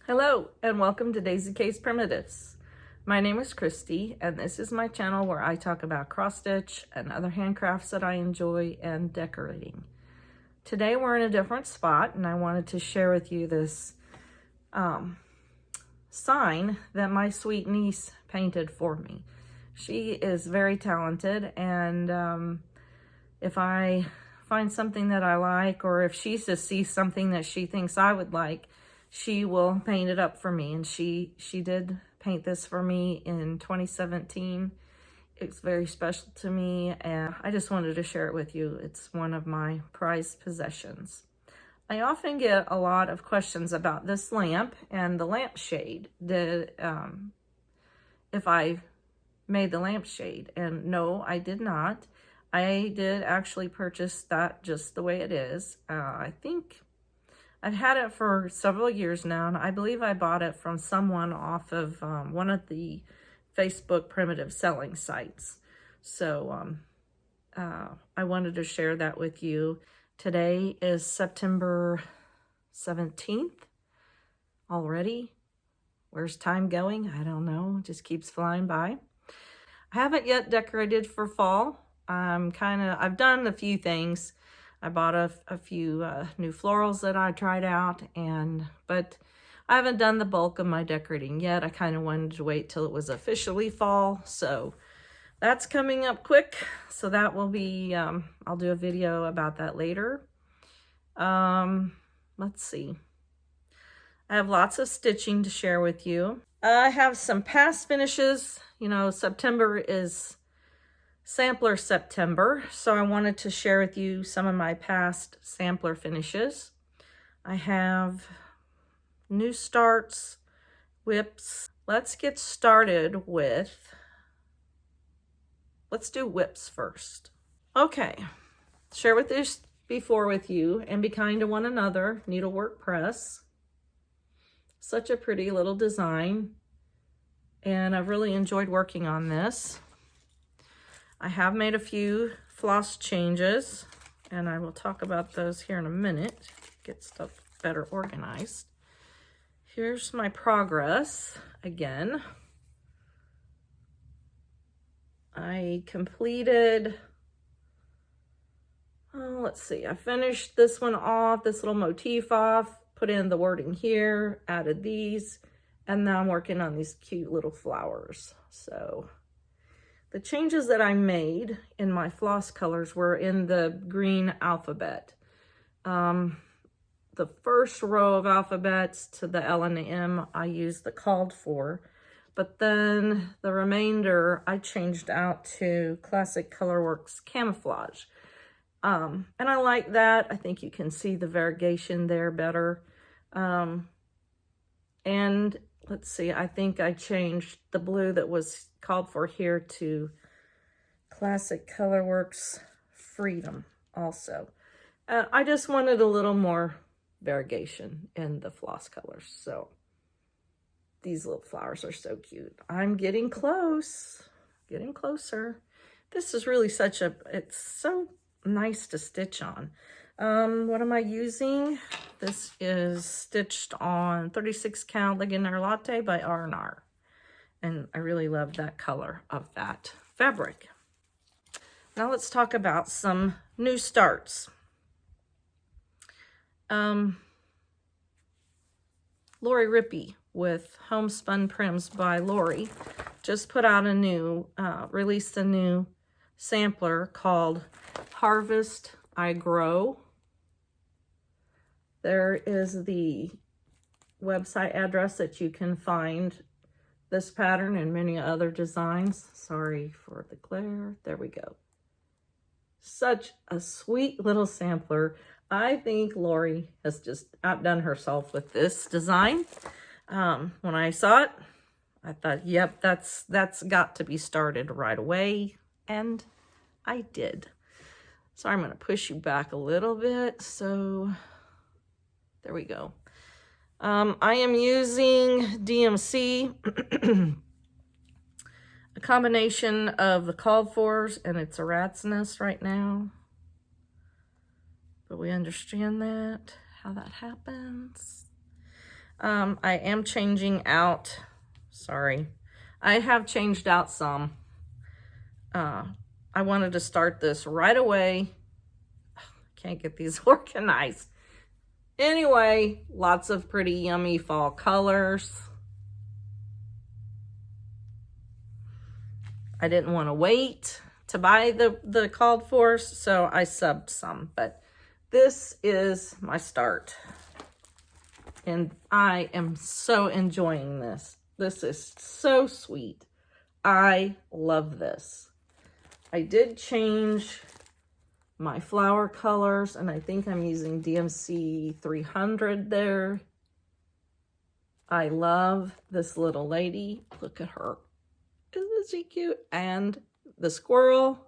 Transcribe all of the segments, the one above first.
Hello and welcome to Daisy Case Primitives. My name is Christy and this is my channel where I talk about cross stitch and other handcrafts that I enjoy and decorating. Today we're in a different spot and I wanted to share with you this sign that my sweet niece painted for me. She is very talented, and if I find something that I like, or if she just sees something that she thinks I would like, she will paint it up for me. And she did paint this for me in 2017. It's very special to me and I just wanted to share it with you. It's one of my prized possessions. I often get a lot of questions about this lamp and the lampshade. If I made the lampshade, and no, I did not. I did actually purchase that just the way it is. I think I've had it for several years now, and I believe I bought it from someone off of one of the Facebook primitive selling sites. So I wanted to share that with you. Today is September 17th already. Where's time going? I don't know. It just keeps flying by. I haven't yet decorated for fall. I've done a few things. I bought a few new florals that I tried out, but I haven't done the bulk of my decorating yet. I kind of wanted to wait till it was officially fall, so that's coming up quick. So that will be, I'll do a video about that later. Let's see. I have lots of stitching to share with you. I have some past finishes. You know, September is Sampler September, so I wanted to share with you some of my past sampler finishes. I have new starts, whips. Let's get started with, let's do whips first. Okay, share with this before with you, and be kind to one another, needlework press. Such a pretty little design, and I've really enjoyed working on this. I have made a few floss changes, and I will talk about those here in a minute, get stuff better organized. Here's my progress again. I completed, let's see, I finished this one off, this little motif off, put in the wording here, added these, and now I'm working on these cute little flowers. So the changes that I made in my floss colors were in the green alphabet. The first row of alphabets to the L and the M, I used the called for, but then the remainder I changed out to Classic Colorworks Camouflage. And I like that. I think you can see the variegation there better. And let's see, I think I changed the blue that was called for here to Classic Colorworks Freedom also. I just wanted a little more variegation in the floss colors. So these little flowers are so cute. I'm getting close, getting closer. This is really it's so nice to stitch on. What am I using? This is stitched on 36 count Ligonier Latte by R&R. And I really love that color of that fabric. Now let's talk about some new starts. Lori Rippey with Homespun Prims by Lori just put out released a new sampler called Harvest I Grow. There is the website address that you can find this pattern and many other designs. Sorry for the glare. There we go. Such a sweet little sampler. I think Lori has just outdone herself with this design. When I saw it, I thought, yep, that's got to be started right away. And I did. So I'm going to push you back a little bit. So there we go. I am using DMC, a combination of the called fors, and it's a rat's nest right now. But we understand that, how that happens. I am changing out, sorry, I have changed out some. I wanted to start this right away. Can't get these organized. Anyway, lots of pretty yummy fall colors. I didn't want to wait to buy the called for, so I subbed some, but this is my start. And I am so enjoying this. This is so sweet. I love this. I did change my flower colors, and I think I'm using DMC 300 there. I love this little lady. Look at her. Isn't she cute? And the squirrel.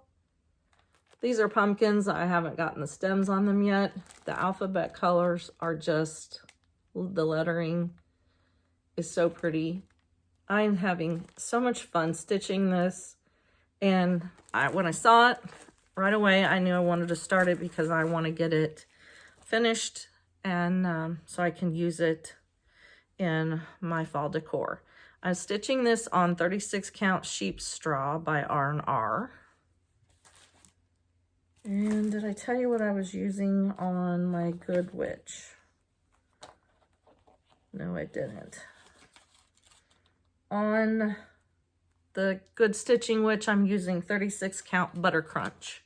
These are pumpkins. I haven't gotten the stems on them yet. The alphabet colors are just, the lettering is so pretty. I'm having so much fun stitching this. And when I saw it right away, I knew I wanted to start it because I want to get it finished, and so I can use it in my fall decor. I'm stitching this on 36 count sheep's straw by R&R. And did I tell you what I was using on my Good Witch? No, I didn't. On the Good Stitching Witch, I'm using 36 count Butter Crunch.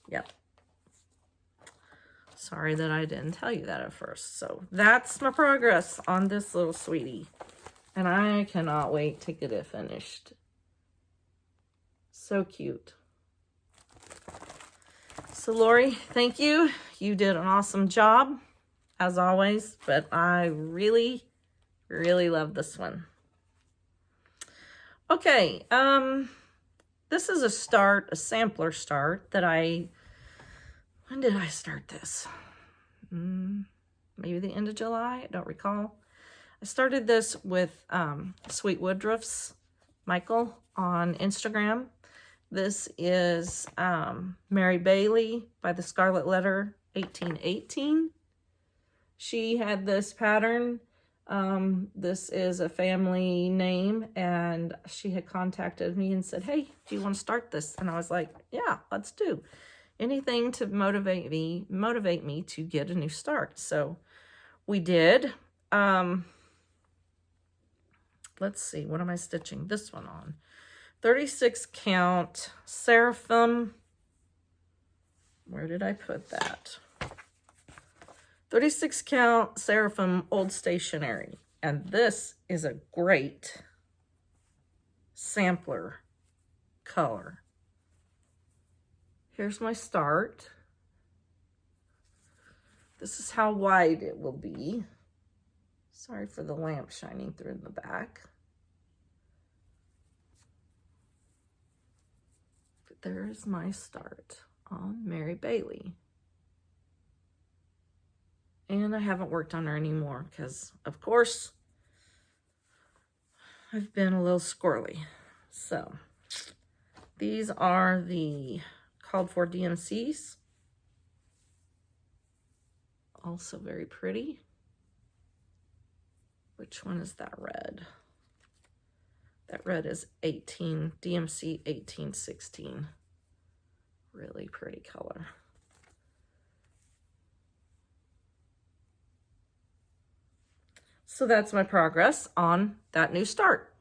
Yep. Sorry that I didn't tell you that at first. So that's my progress on this little sweetie. And I cannot wait to get it finished. So cute. So Lori, thank you. You did an awesome job, as always. But I really, really love this one. Okay, this is a sampler start that when did I start this? Maybe the end of July, I don't recall. I started this with Sweet Woodruff's Michael on Instagram. This is Mary Bailey by the Scarlet Letter 1818. She had this pattern. This is a family name, and she had contacted me and said, hey, do you want to start this? And I was like, yeah, let's do anything to motivate me to get a new start. So we did. Let's see, what am I stitching this one on? 36 count Seraphim. Where did I put that? 36 count Seraphim Old Stationery. And this is a great sampler color. Here's my start. This is how wide it will be. Sorry for the lamp shining through in the back. But there's my start on Mary Bailey. And I haven't worked on her anymore because, of course, I've been a little squirrely. So, these are the called for DMCs. Also very pretty. Which one is that red? That red is DMC 1816. Really pretty color. So that's my progress on that new start.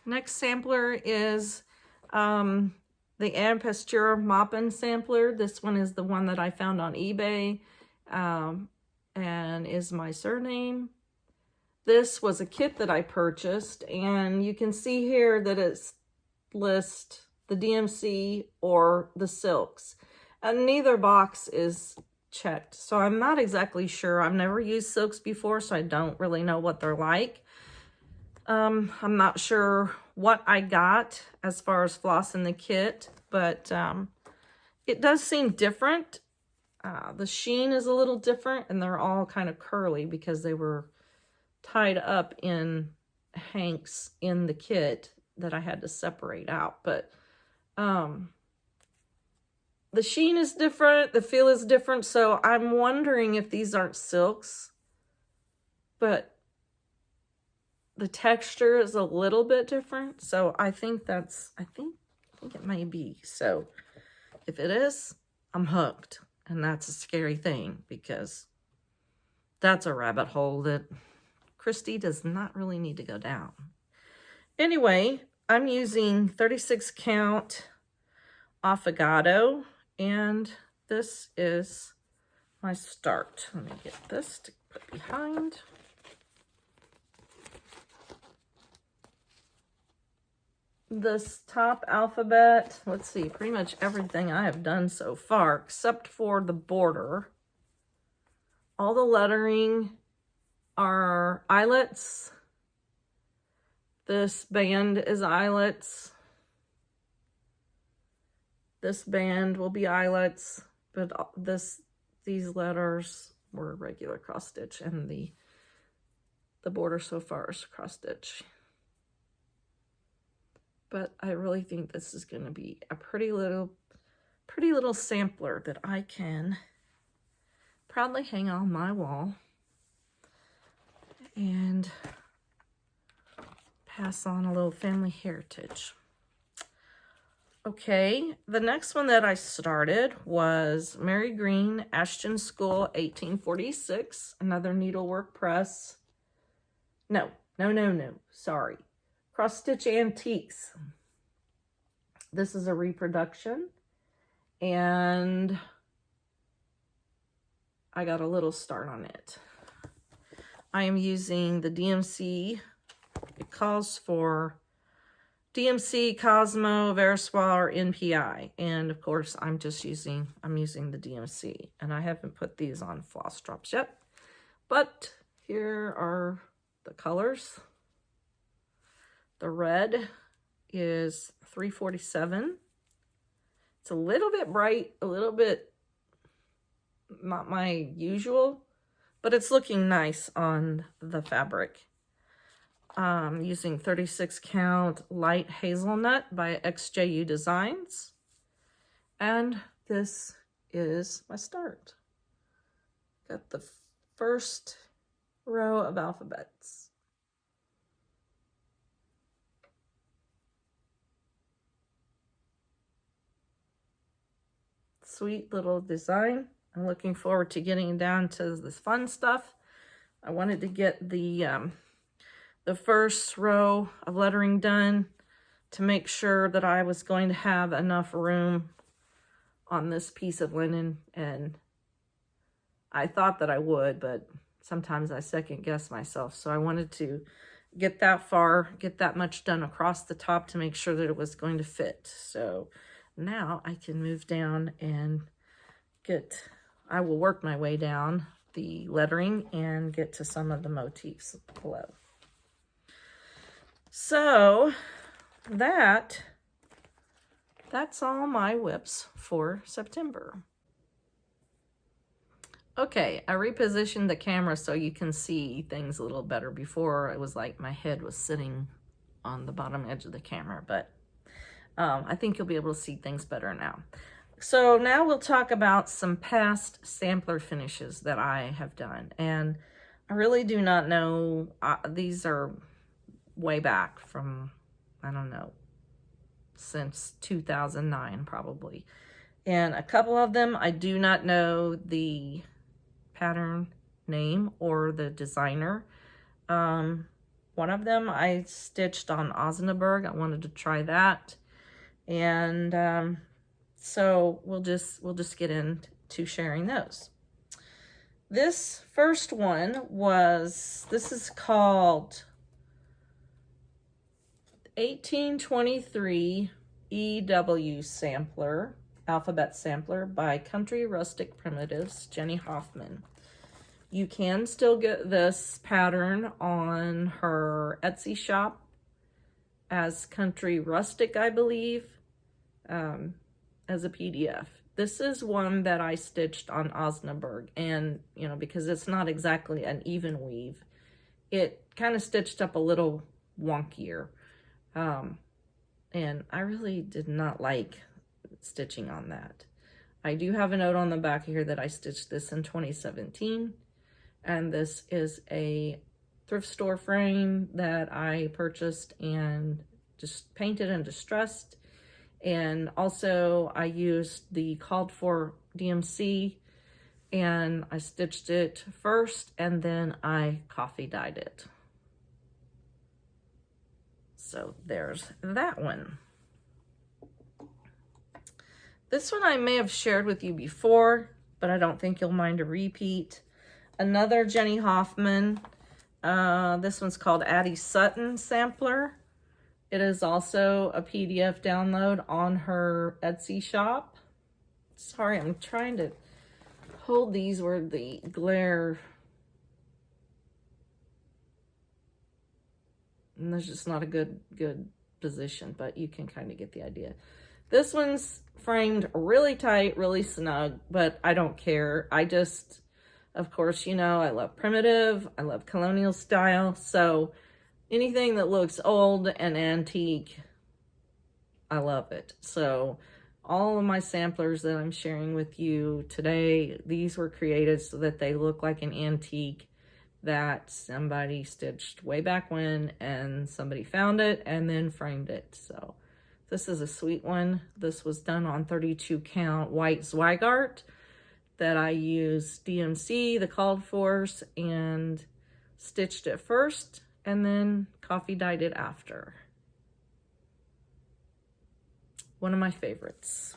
Next sampler is the Ann Pasteur Moppin sampler. This one is the one that I found on eBay and is my surname. This was a kit that I purchased, and you can see here that it's lists the DMC or the silks, and neither box is checked. So I'm not exactly sure. I've never used silks before, so I don't really know what they're like. I'm not sure what I got as far as floss in the kit, but it does seem different. The sheen is a little different, and they're all kind of curly because they were tied up in hanks in the kit that I had to separate out. But the sheen is different, the feel is different, so I'm wondering if these aren't silks, but the texture is a little bit different, so I think it may be. So if it is, I'm hooked, and that's a scary thing, because that's a rabbit hole that Christy does not really need to go down. Anyway, I'm using 36 count Affogato, and this is my start. Let me get this to put behind. This top alphabet, let's see, pretty much everything I have done so far, except for the border. All the lettering are eyelets. This band is eyelets. This band will be eyelets, but these letters were regular cross stitch, and the border so far is cross stitch. But I really think this is going to be a pretty little sampler that I can proudly hang on my wall and pass on a little family heritage. Okay, the next one that I started was Mary Green Ashton School 1846, another needlework press. No, sorry. Cross Stitch Antiques. This is a reproduction, and I got a little start on it. I am using the DMC. It calls for DMC, Cosmo, Veriswa, or NPI, and of course I'm using the DMC, and I haven't put these on floss drops yet, but here are the colors. The red is 347. It's a little bit bright, a little bit not my usual, but it's looking nice on the fabric. Using 36 count light hazelnut by XJU Designs. And this is my start. Got the first row of alphabets. Sweet little design. I'm looking forward to getting down to this fun stuff. I wanted to get the first row of lettering done to make sure that I was going to have enough room on this piece of linen, and I thought that I would, but sometimes I second guess myself. So I wanted to get that far, get that much done across the top to make sure that it was going to fit. So now I can move down and I will work my way down the lettering and get to some of the motifs below. So that's all my whips for September. Okay, I repositioned the camera so you can see things a little better. Before, it was like my head was sitting on the bottom edge of the camera, but I think you'll be able to see things better now. So now we'll talk about some past sampler finishes that I have done. And I really do not know, these are way back from, I don't know, since 2009 probably. And a couple of them, I do not know the pattern name or the designer. One of them I stitched on Osnaburg. I wanted to try that. And so we'll just get into sharing those. This first one this is called 1823 EW Sampler, Alphabet Sampler by Country Rustic Primitives, Jenny Hoffman. You can still get this pattern on her Etsy shop as Country Rustic, I believe, as a PDF. This is one that I stitched on Osnaburg, and, you know, because it's not exactly an even weave, it kind of stitched up a little wonkier. And I really did not like stitching on that. I do have a note on the back here that I stitched this in 2017. And this is a thrift store frame that I purchased and just painted and distressed. And also I used the called for DMC, and I stitched it first and then I coffee dyed it. So there's that one. This one I may have shared with you before, but I don't think you'll mind a repeat. Another Jenny Hoffman. This one's called Addie Sutton Sampler. It is also a PDF download on her Etsy shop. Sorry, I'm trying to hold these where the glare, and there's just not a good position, but you can kind of get the idea. This one's framed really tight, really snug, but I don't care. I just, of course, you know, I love primitive, I love colonial style, so anything that looks old and antique, I love it. So all of my samplers that I'm sharing with you today, these were created so that they look like an antique that somebody stitched way back when, and somebody found it and then framed it. So this is a sweet one. This was done on 32 count white Zweigart that I used DMC, the called fors, and stitched it first and then coffee dyed it after. One of my favorites.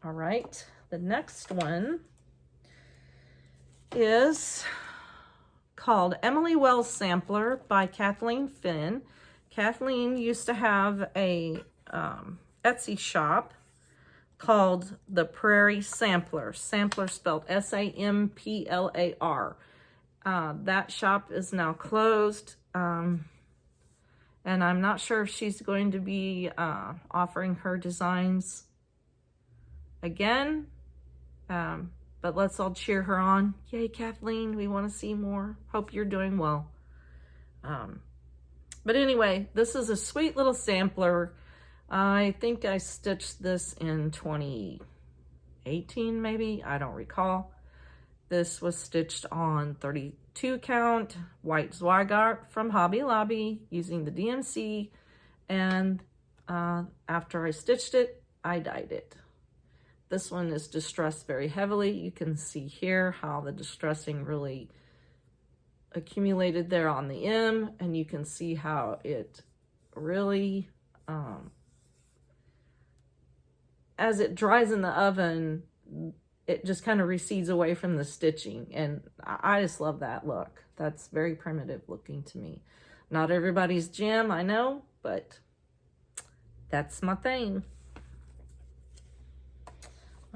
All right, the next one is called Emily Wells Sampler by Kathleen Finn. Kathleen used to have a Etsy shop called The Prairie Sampler. Sampler spelled S-A-M-P-L-A-R. That shop is now closed, and I'm not sure if she's going to be offering her designs again, but let's all cheer her on. Yay, Kathleen, we want to see more. Hope you're doing well. But anyway, this is a sweet little sampler. I think I stitched this in 2018, maybe. I don't recall. This was stitched on 32 count white Zweigart from Hobby Lobby using the DMC. And after I stitched it, I dyed it. This one is distressed very heavily. You can see here how the distressing really accumulated there on the M, and you can see how it really, as it dries in the oven, it just kind of recedes away from the stitching, and I just love that look. That's very primitive looking to me. Not everybody's jam, I know, but that's my thing.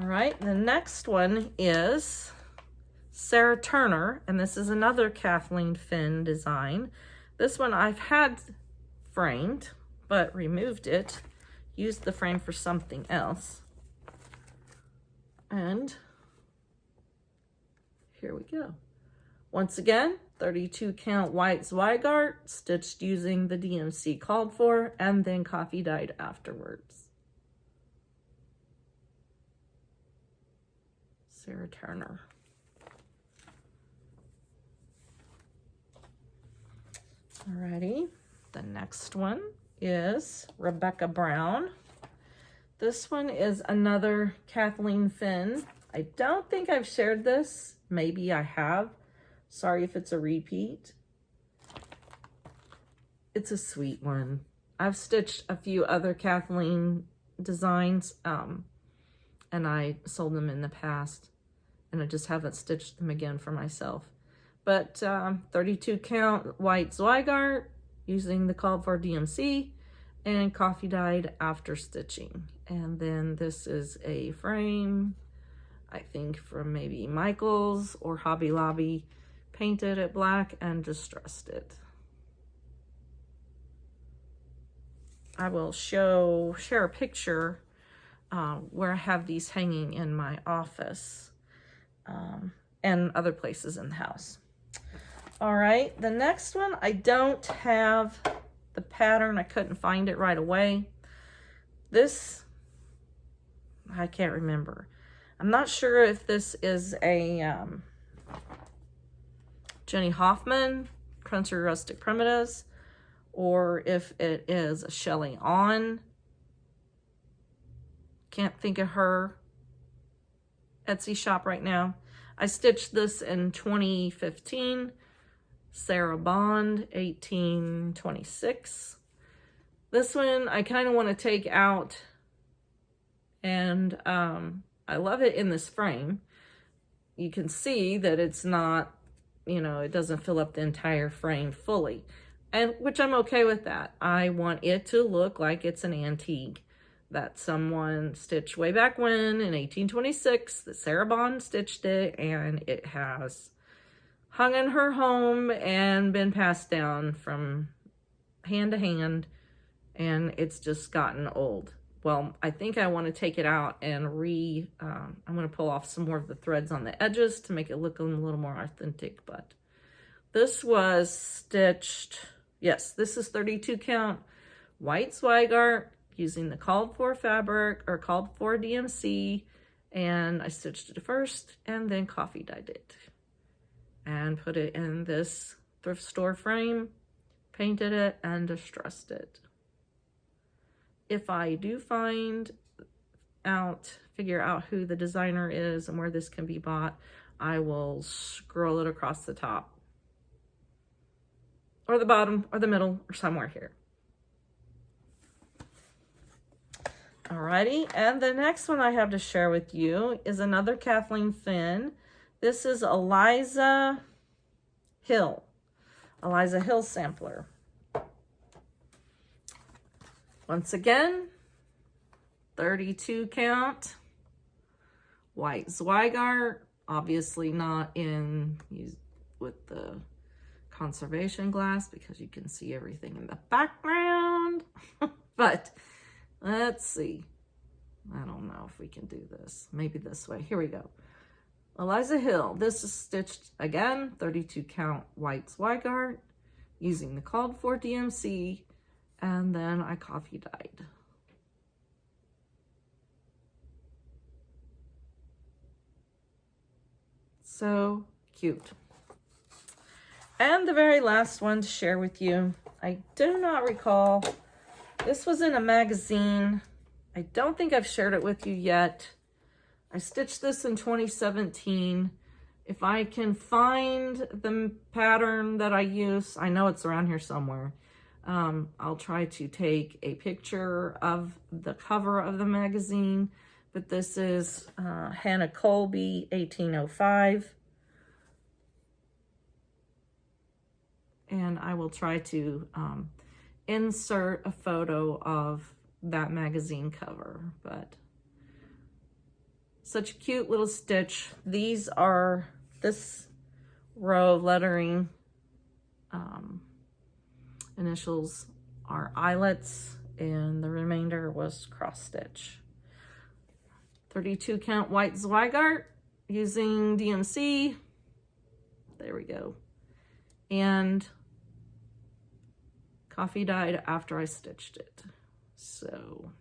All right, the next one is Sarah Turner, and this is another Kathleen Finn design. This one I've had framed, but removed it, used the frame for something else. And here we go. Once again, 32 count white Zweigart, stitched using the DMC called for, and then coffee dyed afterwards. Sarah Turner. Alrighty, the next one is Rebecca Brown. This one is another Kathleen Finn. I don't think I've shared this. Maybe I have. Sorry if it's a repeat. It's a sweet one. I've stitched a few other Kathleen designs, and I sold them in the past, and I just haven't stitched them again for myself. But 32 count white Zweigart using the called for DMC and coffee dyed after stitching. And then this is a frame, I think from maybe Michael's or Hobby Lobby, painted it black and distressed it. I will share a picture where I have these hanging in my office and other places in the house. All right, the next one, I don't have the pattern. I couldn't find it right away. This I can't remember. I'm not sure if this is a Jenny Hoffman, Country Rustic Primitives, or if it is a Shelly On. Can't think of her Etsy shop right now. I stitched this in 2015. Sarah Bond, 1826. This one I kind of want to take out, and I love it in this frame. You can see that it's not, you know, it doesn't fill up the entire frame fully, and which I'm okay with that. I want it to look like it's an antique that someone stitched way back when in 1826, that Sarah Bond stitched it, and it has hung in her home and been passed down from hand to hand, and it's just gotten old. Well, I think I want to take it out and I'm going to pull off some more of the threads on the edges to make it look a little more authentic. But this was stitched, yes, this is 32 count white Zweigart using the called for fabric, or called for DMC, and I stitched it first and then coffee dyed it and put it in this thrift store frame, painted it, and distressed it. If I do figure out who the designer is and where this can be bought, I will scroll it across the top, or the bottom, or the middle, or somewhere here. Alrighty, and the next one I have to share with you is another Kathleen Finn. This is Eliza Hill sampler. Once again, 32 count white Zweigart, obviously not with the conservation glass because you can see everything in the background. But let's see. I don't know if we can do this. Maybe this way. Here we go. Eliza Hill. This is stitched again, 32 count white Zweigart using the called for DMC, and then I coffee dyed. So cute. And the very last one to share with you, I do not recall. This was in a magazine. I don't think I've shared it with you yet. I stitched this in 2017. If I can find the pattern that I use, I know it's around here somewhere. I'll try to take a picture of the cover of the magazine. But this is Hannah Colby, 1805. And I will try to insert a photo of that magazine cover. But such a cute little stitch. These are, this row of lettering initials are eyelets, and the remainder was cross stitch. 32 count white Zweigart using DMC. There we go. And coffee dyed after I stitched it. So